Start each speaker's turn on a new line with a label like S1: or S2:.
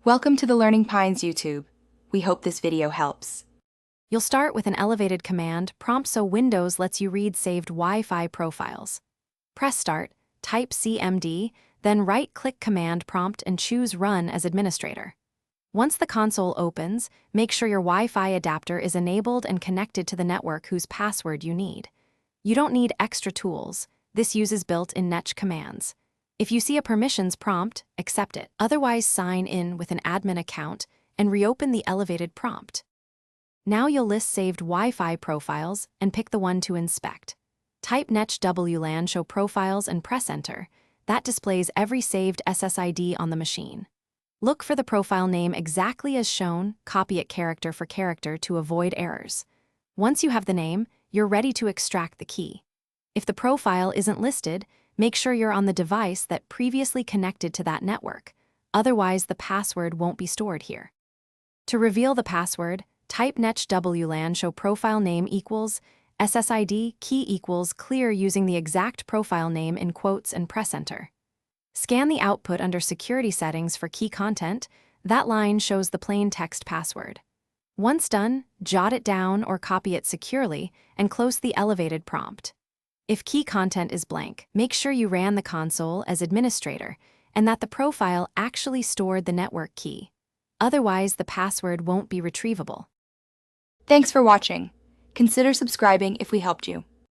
S1: Welcome to the Learning Pines YouTube. We hope this video helps.
S2: You'll start with an elevated command prompt so Windows lets you read saved Wi-Fi profiles. Press Start, type CMD, then right-click Command Prompt and choose Run as administrator. Once the console opens, make sure your Wi-Fi adapter is enabled and connected to the network whose password you need. You don't need extra tools. This uses built-in Netch commands. If you see a permissions prompt, accept it. Otherwise, sign in with an admin account and reopen the elevated prompt. Now you'll list saved Wi-Fi profiles and pick the one to inspect. Type Netch WLAN show profiles and press Enter. That displays every saved SSID on the machine. Look for the profile name exactly as shown, copy it character for character to avoid errors. Once you have the name, you're ready to extract the key. If the profile isn't listed, make sure you're on the device that previously connected to that network. Otherwise, the password won't be stored here. To reveal the password, type Netch WLAN show profile name equals SSID key equals clear using the exact profile name in quotes and press Enter. Scan the output under Security Settings for key content. That line shows the plain text password. Once done, jot it down or copy it securely and close the elevated prompt. If key content is blank, make sure you ran the console as administrator and that the profile actually stored the network key. Otherwise, the password won't be retrievable.
S1: Thanks for watching. Consider subscribing if we helped you.